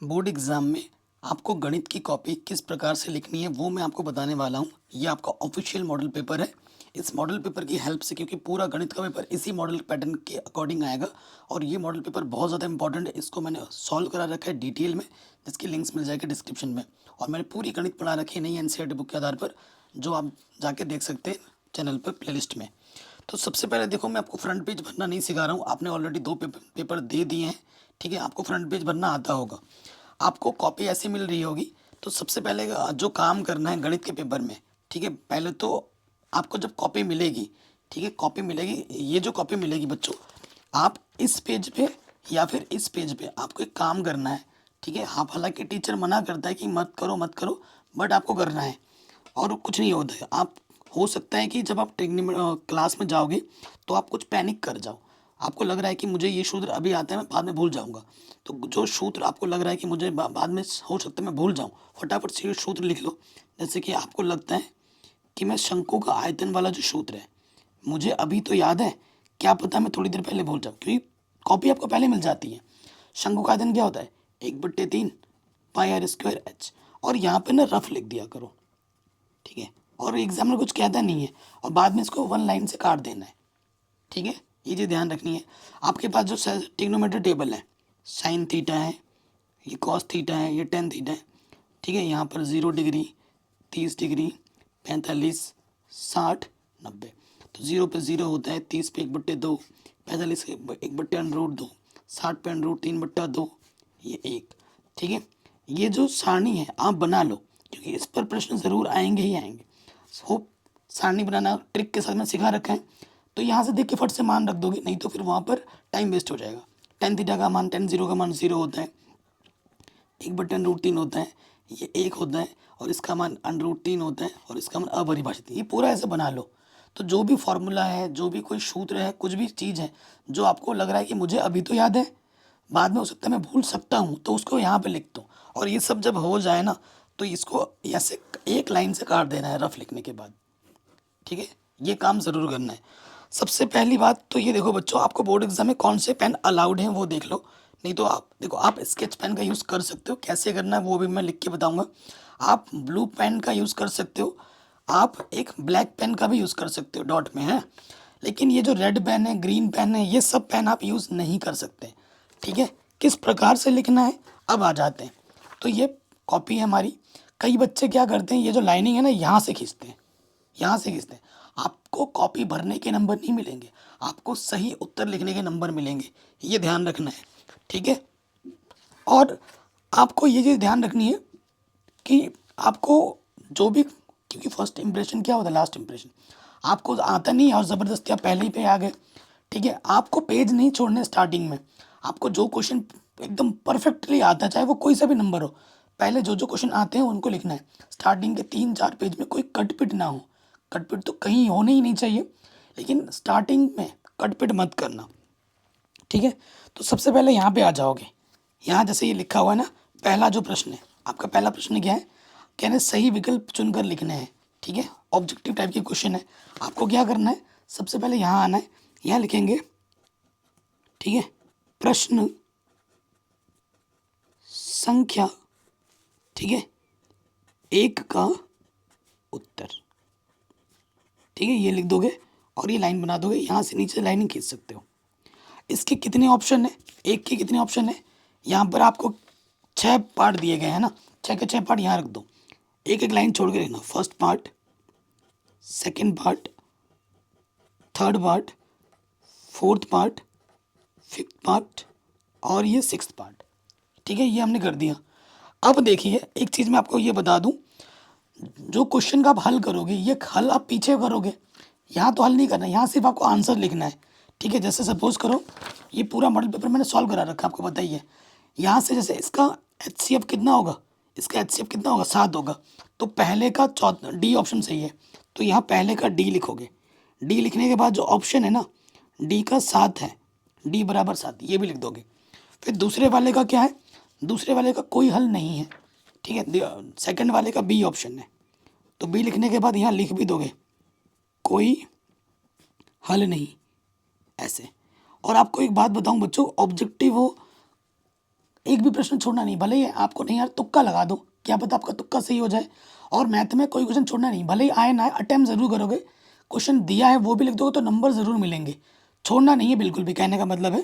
Board exam में आपको गणित की कॉपी किस प्रकार से लिखनी है वो मैं आपको बताने वाला हूँ। ये आपका ऑफिशियल मॉडल पेपर है। इस मॉडल पेपर की हेल्प से, क्योंकि पूरा गणित का पेपर इसी मॉडल पैटर्न के अकॉर्डिंग आएगा और ये मॉडल पेपर बहुत ज़्यादा इंपॉर्टेंट है। इसको मैंने सॉल्व करा रखा है डिटेल में, जिसकी लिंक्स मिल जाएगी डिस्क्रिप्शन में। और मैंने पूरी गणित पढ़ा रखी है नई एनसीईआरटी बुक के आधार पर, जो आप जाके देख सकते हैं चैनल पर प्लेलिस्ट में। तो सबसे पहले देखो, मैं आपको फ्रंट पेज भरना नहीं सिखा रहा हूँ। आपने ऑलरेडी दो पेपर दे दिए हैं, ठीक है। आपको फ्रंट पेज भरना आता होगा, आपको कॉपी ऐसी मिल रही होगी। तो सबसे पहले जो काम करना है गणित के पेपर में, ठीक है, पहले तो आपको जब कॉपी मिलेगी, ठीक है, कॉपी मिलेगी, ये जो कॉपी मिलेगी बच्चों, आप इस पेज पे या फिर इस पेज पे आपको एक काम करना है, ठीक है। आप, हालांकि टीचर मना करता है कि मत करो मत करो, बट आपको करना है और कुछ नहीं होता है। आप, हो सकता है कि जब आप क्लास में जाओगे तो आप कुछ पैनिक कर जाओ, आपको लग रहा है कि मुझे ये सूत्र अभी आता है, मैं बाद में भूल जाऊंगा। तो जो सूत्र आपको लग रहा है कि मुझे बाद में हो सकता है मैं भूल जाऊं, फटाफट से ये सूत्र लिख लो। जैसे कि आपको लगता है कि मैं शंकु का आयतन वाला जो सूत्र है मुझे अभी तो याद है, क्या पता मैं थोड़ी देर पहले भूल जाऊँ, क्योंकि कॉपी आपको पहले मिल जाती है। शंकु का आयतन क्या होता है? 1/3 पाई आर स्क्वायर एच। और यहाँ पे ना रफ लिख दिया करो, ठीक है। और एग्जामिनर कुछ कहता नहीं है, और बाद में इसको वन लाइन से काट देना है, ठीक है। ये चीज़ ध्यान रखनी है। आपके पास जो ट्रिग्नोमेट्री टेबल है, साइन थीटा है, ये कॉस थीटा है, ये टेन थीटा है, ठीक है। यहाँ पर 0 डिग्री, 30 डिग्री, 45, 60, 90। तो 0 पे 0 होता है, 30 पे 1/2, 45 पे 1/√2, 60 पे √3/2, ये एक, ठीक है। ये जो सारणी है आप बना लो, क्योंकि इस पर प्रश्न ज़रूर आएंगे ही आएंगे। होप सारणी बनाना ट्रिक के साथ में सिखा रखा है, तो यहाँ से देख के फट से मान रख दोगे, नहीं तो फिर वहाँ पर टाइम वेस्ट हो जाएगा। टेन थीटा का मान, टेन जीरो का मान 0 होता है, 1/√3 होता है, ये 1 होता है, और इसका मान √3 होता है, और इसका मान अपरिभाषित है। ये पूरा ऐसे बना लो। तो जो भी फॉर्मूला है, जो भी कोई सूत्र है, कुछ भी चीज़ है जो आपको लग रहा है कि मुझे अभी तो याद है, बाद में हो सकता है मैं भूल सकता हूँ, तो उसको यहाँ पे लिख दो। और ये सब जब हो जाए ना, तो इसको ऐसे एक लाइन से काट देना है रफ लिखने के बाद, ठीक है। ये काम ज़रूर करना है। सबसे पहली बात तो ये देखो बच्चों, आपको बोर्ड एग्जाम में कौन से पेन अलाउड हैं वो देख लो। नहीं तो आप देखो, आप स्केच पेन का यूज़ कर सकते हो, कैसे करना है वो भी मैं लिख के बताऊंगा। आप ब्लू पेन का यूज़ कर सकते हो, आप एक ब्लैक पेन का भी यूज़ कर सकते हो, डॉट में है। लेकिन ये जो रेड पेन है, ग्रीन पेन है, ये सब पेन आप यूज़ नहीं कर सकते, ठीक है। किस प्रकार से लिखना है अब आ जाते हैं। तो ये कॉपी है हमारी। कई बच्चे क्या करते हैं, ये जो लाइनिंग है ना, यहाँ से खींचते हैं, यहाँ से खींचते हैं। आपको कॉपी भरने के नंबर नहीं मिलेंगे, आपको सही उत्तर लिखने के नंबर मिलेंगे, ये ध्यान रखना है, ठीक है। और आपको ये चीज़ ध्यान रखनी है कि आपको जो भी, क्योंकि फर्स्ट इंप्रेशन क्या होता है, लास्ट इंप्रेशन। आपको आता नहीं है और ज़बरदस्ती आप पहले ही पे आ गए, ठीक है। आपको पेज नहीं छोड़ने स्टार्टिंग में। आपको जो क्वेश्चन एकदम परफेक्टली आता है, चाहे वो कोई सा भी नंबर हो, पहले जो जो क्वेश्चन आते हैं उनको लिखना है। स्टार्टिंग के 3-4 पेज में कोई कटपिट ना हो। कटपिट तो कहीं होने ही नहीं चाहिए, लेकिन स्टार्टिंग में कटपिट मत करना, ठीक है। तो सबसे पहले यहाँ पे आ जाओगे। यहाँ जैसे ये लिखा हुआ है ना, पहला जो प्रश्न है आपका, पहला प्रश्न क्या है, कह रहे सही विकल्प चुनकर लिखने हैं, ठीक है। ऑब्जेक्टिव टाइप की क्वेश्चन है। आपको क्या करना है, सबसे पहले यहाँ आना है, यहाँ लिखेंगे, ठीक है, प्रश्न संख्या, ठीक है, 1 का उत्तर, ठीक है, ये लिख दोगे और ये लाइन बना दोगे। यहाँ से नीचे लाइनिंग खींच सकते हो। इसके कितने ऑप्शन है, एक के कितने ऑप्शन है, यहाँ पर आपको 6 पार्ट दिए गए हैं ना, 6 के 6 पार्ट यहाँ रख दो, एक एक लाइन छोड़ के लिखना। First part, second part, third part, fourth part, fifth part, और ये सिक्स्थ पार्ट, ठीक है। ये हमने कर दिया। अब देखिए, एक चीज़ मैं आपको ये बता दूं, जो क्वेश्चन का आप हल करोगे, ये हल आप पीछे करोगे, यहाँ तो हल नहीं करना, यहाँ सिर्फ आपको आंसर लिखना है, ठीक है। जैसे सपोज करो, ये पूरा मॉडल पेपर मैंने सॉल्व करा रखा है, आपको पता ही है। यहाँ से जैसे इसका HCF कितना होगा, इसका HCF कितना होगा, 7 होगा। तो पहले का डी ऑप्शन सही है, तो यहाँ पहले का डी लिखोगे। डी लिखने के बाद जो ऑप्शन है ना, डी का 7 है, डी बराबर 7, ये भी लिख दोगे। फिर दूसरे वाले का क्या है, दूसरे वाले का कोई हल नहीं है, ठीक है। सेकंड वाले का बी ऑप्शन है, तो बी लिखने के बाद यहाँ लिख भी दोगे कोई हल नहीं, ऐसे। और आपको एक बात बताऊं बच्चों, ऑब्जेक्टिव हो एक भी प्रश्न छोड़ना नहीं, भले ही आपको नहीं यार तुक्का लगा दो, क्या पता आपका तुक्का सही हो जाए। और मैथ में कोई क्वेश्चन छोड़ना नहीं, भले ही आए ना आए अटेम्प्ट ज़रूर करोगे, क्वेश्चन दिया है वो भी लिख दोगे तो नंबर ज़रूर मिलेंगे, छोड़ना नहीं है बिल्कुल भी, कहने का मतलब है।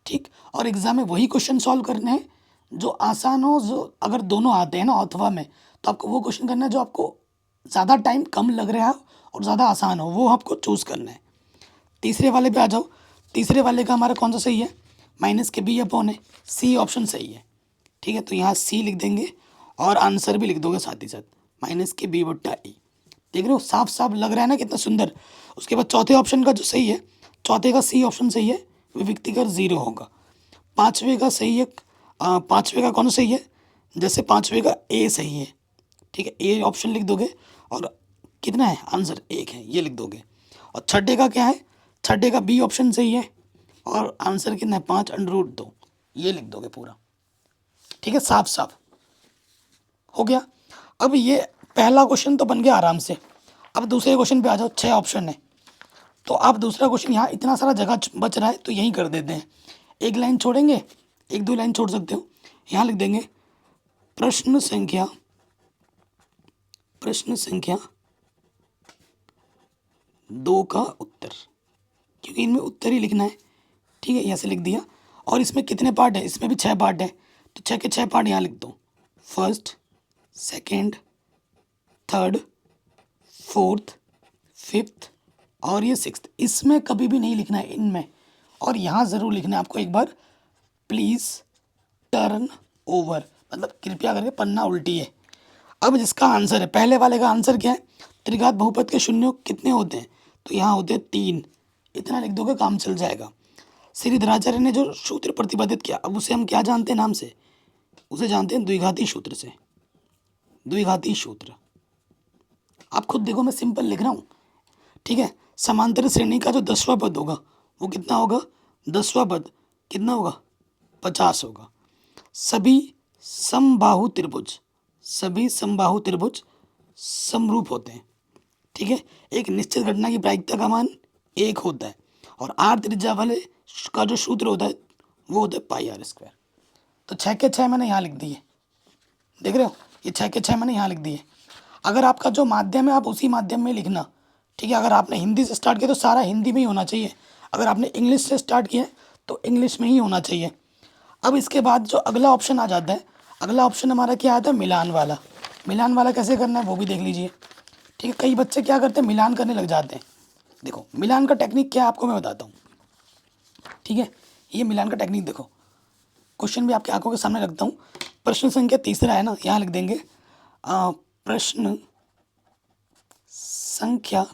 ठीक, और एग्ज़ाम में वही क्वेश्चन सॉल्व करने हैं जो आसान हो, जो अगर दोनों आते हैं ना अथवा में, तो आपको वो क्वेश्चन करना है जो आपको ज़्यादा टाइम कम लग रहा हो और ज़्यादा आसान हो, वो आपको चूज़ करना है। तीसरे वाले पे आ जाओ। तीसरे वाले का हमारा कौन सा सही है, माइनस के बी अपॉन है, सी ऑप्शन सही है। ठीक है, तो यहाँ सी लिख देंगे और आंसर भी लिख दोगे साथ ही साथ, माइनस के बी बट्टा ई। देख रहे हो साफ साफ लग रहा है ना कितना सुंदर। उसके बाद चौथे ऑप्शन का जो सही है, चौथे का सी ऑप्शन सही है, विविक्तिकर जीरो होगा। पाँचवें का सही है, पाँचवें का कौन सही है, जैसे पाँचवें का ए सही है। ठीक है, ए ऑप्शन लिख दोगे और कितना है आंसर एक है, ये लिख दोगे। और छठे का क्या है, छठे का बी ऑप्शन सही है और आंसर कितना है 5√2, ये लिख दोगे पूरा। ठीक है, साफ साफ हो गया। अब ये पहला क्वेश्चन तो बन गया आराम से। अब दूसरे क्वेश्चन पे आ जाओ, 6 ऑप्शन है, तो आप दूसरा क्वेश्चन यहाँ इतना सारा जगह बच रहा है तो यहीं कर देते हैं, एक लाइन छोड़ेंगे, एक दो लाइन छोड़ सकते हो। यहाँ लिख देंगे प्रश्न संख्या 2 का उत्तर, क्योंकि इनमें उत्तर ही लिखना है। ठीक है, यहाँ से लिख दिया। और इसमें कितने पार्ट है, इसमें भी 6 पार्ट है, तो 6 के 6 पार्ट यहाँ लिख दो, first, second, third, fourth, fifth और ये सिक्स्थ। इसमें कभी भी नहीं लिखना है इनमें, और यहाँ ज़रूर लिखना है आपको एक बार, प्लीज़ टर्न ओवर, मतलब कृपया करके पन्ना उल्टिए। अब जिसका आंसर है, पहले वाले का आंसर क्या है, त्रिघात बहुपद के शून्य कितने होते हैं, तो यहाँ होते हैं 3, इतना लिख दोगे काम चल जाएगा। श्रीधराचार्य ने जो सूत्र प्रतिपादित किया, अब उसे हम क्या जानते हैं नाम से, उसे जानते हैं द्विघाती सूत्र से, द्विघाती सूत्र। आप खुद देखो मैं सिंपल लिख रहा हूँ। ठीक है, समांतर श्रेणी का जो 10वां पद होगा वो कितना होगा, 10वां पद कितना होगा, 50 होगा। सभी समबाहु त्रिभुज, सभी समबाहु त्रिभुज समरूप होते हैं। ठीक है, एक निश्चित घटना की प्रायिकता का मान 1 होता है, और आर त्रिज्या वाले का जो सूत्र होता है वो होता है πr²। तो 6 के 6 मैंने यहाँ लिख दिए, देख रहे हो, ये 6 के 6 मैंने यहाँ लिख दिए। अगर आपका जो माध्यम है आप उसी माध्यम में लिखना। ठीक है, अगर आपने हिंदी से स्टार्ट किया तो सारा हिंदी में ही होना चाहिए, अगर आपने इंग्लिश से स्टार्ट किया है तो इंग्लिश में ही होना चाहिए। अब इसके बाद जो अगला ऑप्शन आ जाता है, अगला ऑप्शन हमारा क्या आता है, मिलान वाला। मिलान वाला कैसे करना है वो भी देख लीजिए। ठीक है, कई बच्चे क्या करते हैं, मिलान करने लग जाते हैं। देखो मिलान का टेक्निक क्या है आपको मैं बताता हूँ। ठीक है, ये मिलान का टेक्निक देखो, क्वेश्चन भी आपके आंखों के सामने रखता हूँ। प्रश्न संख्या तीसरा है ना, यहाँ लिख देंगे प्रश्न संख्या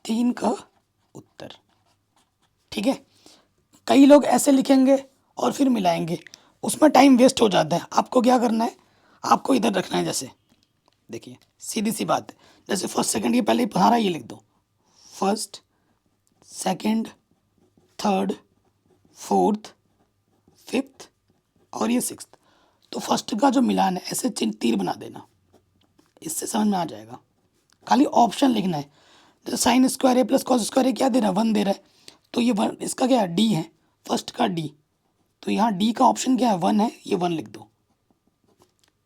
3 का उत्तर। ठीक है, कई लोग ऐसे लिखेंगे और फिर मिलाएंगे, उसमें टाइम वेस्ट हो जाता है। आपको क्या करना है, आपको इधर रखना है, जैसे देखिए सीधी सी बात है, जैसे फर्स्ट सेकंड ये पहले ही पढ़ा, ये लिख दो, first, second, third, fourth, fifth और ये सिक्स्थ। तो फर्स्ट का जो मिलान है ऐसे तीर बना देना, इससे समझ में आ जाएगा। खाली ऑप्शन लिखना है, जैसे साइन स्क्वायर ए प्लस कॉस स्क्वायर ए क्या दे रहा है, 1 दे रहा है, तो ये 1 इसका क्या है, डी है, फर्स्ट का डी, तो यहाँ डी का ऑप्शन क्या है, 1 है, ये 1 लिख दो।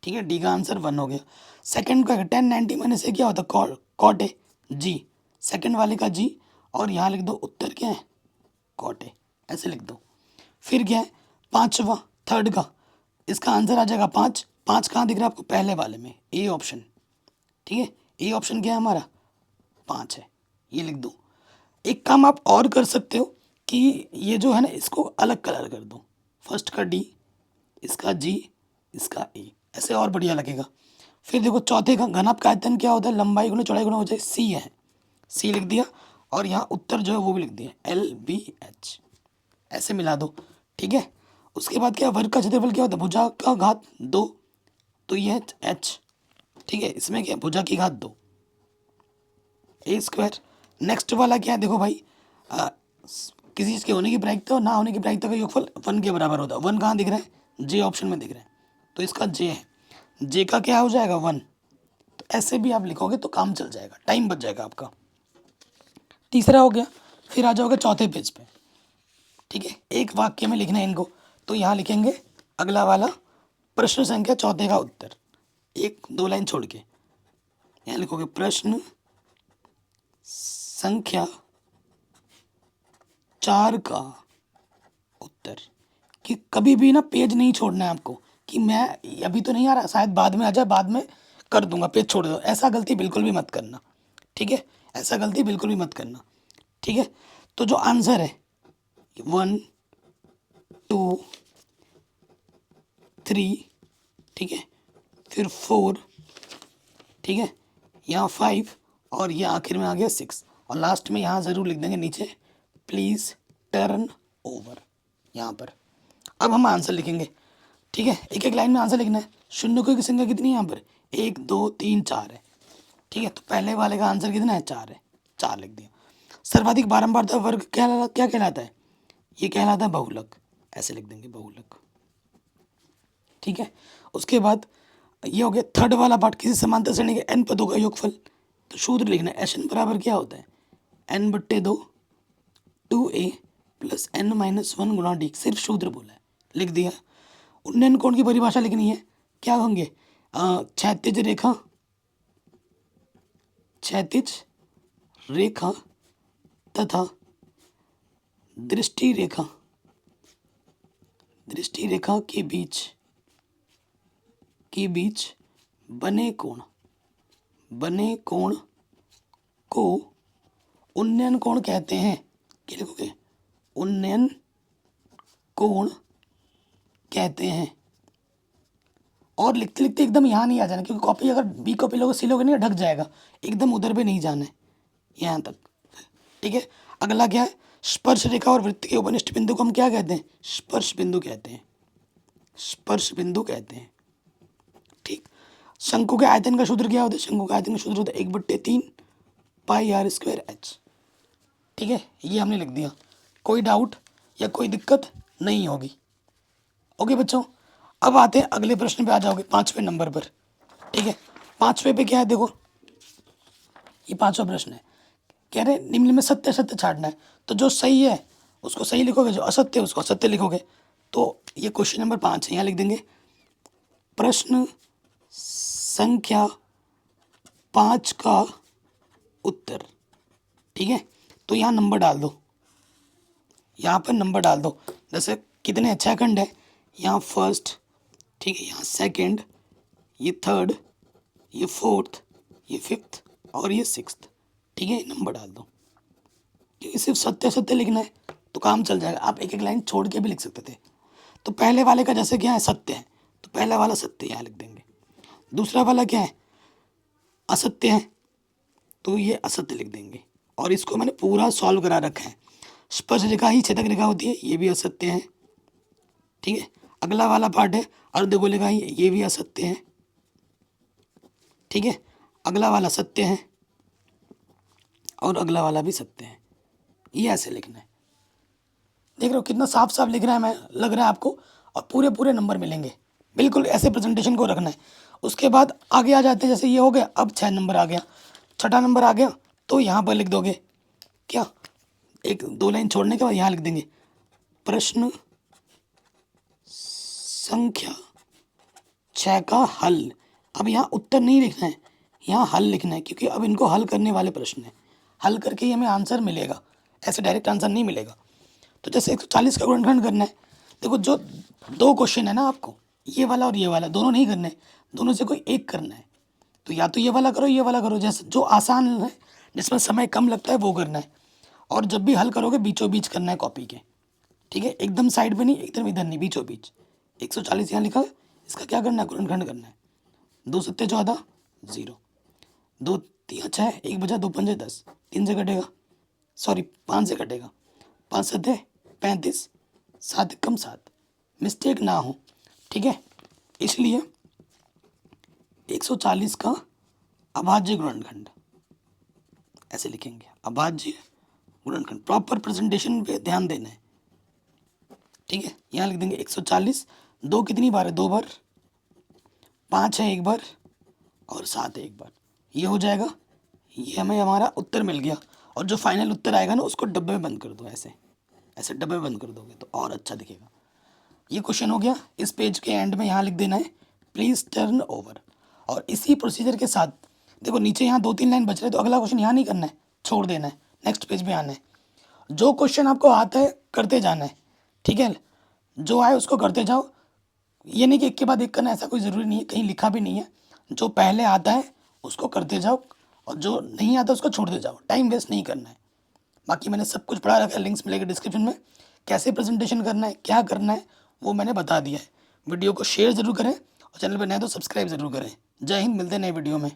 ठीक है, डी का आंसर 1 हो गया। सेकंड का 1090 माइनस से क्या होता है, कॉट ए, जी, सेकंड वाले का जी, और यहाँ लिख दो उत्तर क्या है, कॉट ए, ऐसे लिख दो। फिर क्या है, पाँचवा, थर्ड का, इसका आंसर आ जाएगा 5। 5 कहाँ दिख रहा है आपको, पहले वाले में, ए ऑप्शन। ठीक है, ए ऑप्शन क्या है हमारा, 5 है, ये लिख दो। एक काम आप और कर सकते हो कि ये जो है ना इसको अलग कलर कर दो, फर्स्ट का डी, इसका जी, इसका ए, ऐसे और बढ़िया लगेगा। फिर देखो चौथे का घनाभ का आयतन क्या होता है, लंबाई गुना चौड़ाई गुना हो जाए, सी है, सी लिख दिया, और यहाँ उत्तर जो है वो भी लिख दिया, LBH, ऐसे मिला दो। ठीक है, उसके बाद क्या, वर्ग का क्षेत्रफल क्या होता है, भुजा का घात 2, तो ये है H। ठीक है, इसमें क्या, भुजा की घात 2, A²। नेक्स्ट वाला क्या है, देखो भाई, किसी चीज़ के होने की प्रायिकता और ना होने की प्रायिकता का योगफल 1 के बराबर होता है। 1 कहाँ दिख रहा है, जे ऑप्शन में दिख रहा है, तो इसका जे है, जे का क्या हो जाएगा 1। तो ऐसे भी आप लिखोगे तो काम चल जाएगा, टाइम बच जाएगा आपका। तीसरा हो गया, फिर आ जाओगे चौथे पेज पे। ठीक है, एक वाक्य में लिखना है इनको, तो यहाँ लिखेंगे अगला वाला प्रश्न संख्या 14 का उत्तर, एक दो लाइन छोड़ के यहाँ लिखोगे प्रश्न संख्या 4 का उत्तर। कि कभी भी ना पेज नहीं छोड़ना है आपको कि मैं अभी तो नहीं आ रहा, शायद बाद में आ जाए, बाद में कर दूंगा, पेज छोड़ दो, ऐसा गलती बिल्कुल भी मत करना, ठीक है, ऐसा गलती बिल्कुल भी मत करना, ठीक है। तो जो आंसर है 1 2 3, ठीक है, फिर 4, ठीक है, यहाँ 5 और ये आखिर में आ गया 6 और लास्ट में यहाँ ज़रूर लिख देंगे नीचे प्लीज़ टर्न ओवर यहाँ पर। अब हम आंसर लिखेंगे, ठीक है, एक एक लाइन में आंसर लिखना है। शून्य की संख्या कितनी है यहाँ पर, 1 2 3 4 है, ठीक है। तो पहले वाले का आंसर कितना है, 4 है, 4 लिख दिया। सर्वाधिक बारंबारता वर्ग क्या कहलाता है, ये कहलाता है बहुलक, ऐसे लिख देंगे बहुलक, ठीक है। उसके बाद ये हो गया थर्ड वाला पार्ट, किसी समांतर श्रेणी के n पदों का योगफल। तो सूत्र लिखना है Sn बराबर क्या होता है, n/2 2a प्लस n-1 गुणा d, सिर्फ सूत्र बोला है, लिख दिया। उन्नयन कोण की परिभाषा लिखनी है, क्या होंगे, क्षैतिज रेखा, क्षैतिज रेखा तथा दृष्टि रेखा, दृष्टि रेखा के बीच बने कोण को उन्नयन कोण कहते हैं। क्या लिखोगे, उन्नयन कोण कहते हैं। और लिखते लिखते एकदम यहाँ नहीं आ जाना, क्योंकि कॉपी अगर बी कॉपी लोगे सी लोगे नहीं ढक जाएगा, एकदम उधर पे नहीं जाना है, यहाँ तक, ठीक है। अगला क्या है, स्पर्श रेखा और वृत्त के उपनिष्ठ बिंदु को हम क्या कहते हैं, स्पर्श बिंदु कहते हैं, स्पर्श बिंदु कहते हैं, ठीक। शंकु के आयतन का सूत्र क्या होता है, शंकु का आयतन का सूत्र होता है 1/3 πr²h, ठीक है, ये हमने लिख दिया। कोई डाउट या कोई दिक्कत नहीं होगी, ओके बच्चों। अब आते हैं अगले प्रश्न पे, आ जाओगे 5वें नंबर पर, ठीक है। 5वें पे क्या है, देखो ये 5वां प्रश्न है, कह रहे निम्न में सत्य असत्य छांटना है। तो जो सही है उसको सही लिखोगे, जो असत्य है उसको असत्य लिखोगे। तो ये क्वेश्चन नंबर 5 है, यहाँ लिख देंगे प्रश्न संख्या 5 का उत्तर, ठीक है। तो यहाँ नंबर डाल दो, यहाँ पर नंबर डाल दो, जैसे कितने 6 खंड है, यहाँ फर्स्ट, ठीक है, यहाँ सेकंड, ये थर्ड, ये फोर्थ, ये फिफ्थ और ये सिक्स्थ, ठीक है, नंबर डाल दो। क्योंकि सिर्फ सत्य सत्य लिखना है तो काम चल जाएगा, आप एक एक लाइन छोड़ के भी लिख सकते थे। तो पहले वाले का जैसे क्या है, सत्य है, तो पहला वाला सत्य यहाँ लिख देंगे। दूसरा वाला क्या है, असत्य है, तो ये असत्य लिख देंगे। और इसको मैंने पूरा सॉल्व करा रखा है। स्पर्श रेखा ही छेदक रेखा होती है, ये भी असत्य है, ठीक है। अगला वाला पार्ट है अर्धगोलिका ही, ये भी असत्य है, ठीक है। अगला वाला सत्य है और अगला वाला भी सत्य है, ये ऐसे लिखना है। देख रहे हो कितना साफ साफ लिख रहा है, मैं लग रहा है आपको, और पूरे पूरे नंबर मिलेंगे, बिल्कुल ऐसे प्रेजेंटेशन को रखना है। उसके बाद आगे आ जाते हैं, जैसे ये हो गया, अब 6 नंबर आ गया, 6ठा नंबर आ गया, तो यहाँ पर लिख दोगे क्या, एक दो लाइन छोड़ने के बाद यहाँ लिख देंगे प्रश्न संख्या 6 का हल। अब यहाँ उत्तर नहीं लिखना है, यहाँ हल लिखना है, क्योंकि अब इनको हल करने वाले प्रश्न हैं, हल करके ही हमें आंसर मिलेगा, ऐसे डायरेक्ट आंसर नहीं मिलेगा। तो जैसे 140 का गुणनखंड करना है, देखो जो 2 क्वेश्चन है ना, आपको ये वाला और ये वाला दोनों नहीं करना है, दोनों से कोई एक करना है। तो या तो ये वाला करो, ये वाला करो, जैसे जो आसान है, जिसमें समय कम लगता है वो करना है। और जब भी हल करोगे बीचों बीच करना है कॉपी के, ठीक है, एकदम साइड पे नहीं, एकदम इधर नहीं, बीचों बीच। 140 यहाँ लिखा है, इसका क्या करना है, गुणनखंड करना है। 2 सत्ते 14 0, 2 3 6, 1 बचा 2 पंजे 10, 3 से कटेगा, सॉरी 5 से कटेगा, 5 सत्ते 35, 7 कम 7, मिस्टेक ना हो, ठीक है। इसलिए 140 का अभाज्य गुणनखंड ऐसे लिखेंगे, अभाज्य गुणनखंड। प्रॉपर प्रेजेंटेशन पे ध्यान देना है, ठीक है। यहाँ लिख देंगे 140, 2 कितनी बार है, 2 बार, 5 है 1 बार और 7 है 1 बार, ये हो जाएगा। ये हमें हमारा उत्तर मिल गया। और जो फाइनल उत्तर आएगा ना, उसको डब्बे में बंद कर दो, ऐसे ऐसे डब्बे में बंद कर दोगे तो और अच्छा दिखेगा। ये क्वेश्चन हो गया। इस पेज के एंड में यहाँ लिख देना है प्लीज़ टर्न ओवर। और इसी प्रोसीजर के साथ देखो नीचे यहाँ 2-3 लाइन बच रहे हैं, तो अगला क्वेश्चन यहाँ नहीं करना है, छोड़ देना है, नेक्स्ट पेज पे आना है। जो क्वेश्चन आपको आता है करते जाना है, ठीक है, जो आए उसको करते जाओ। ये नहीं कि एक के बाद एक करना, ऐसा कोई ज़रूरी नहीं है, कहीं लिखा भी नहीं है। जो पहले आता है उसको करते जाओ और जो नहीं आता उसको छोड़ते जाओ, टाइम वेस्ट नहीं करना है। बाकी मैंने सब कुछ पढ़ा रखा है, लिंक्स मिलेगा डिस्क्रिप्शन में। कैसे प्रेजेंटेशन करना है, क्या करना है, वो मैंने बता दिया है। वीडियो को शेयर ज़रूर करें और चैनल पर नए तो सब्सक्राइब ज़रूर करें। जय हिंद, मिलते हैं नए वीडियो में।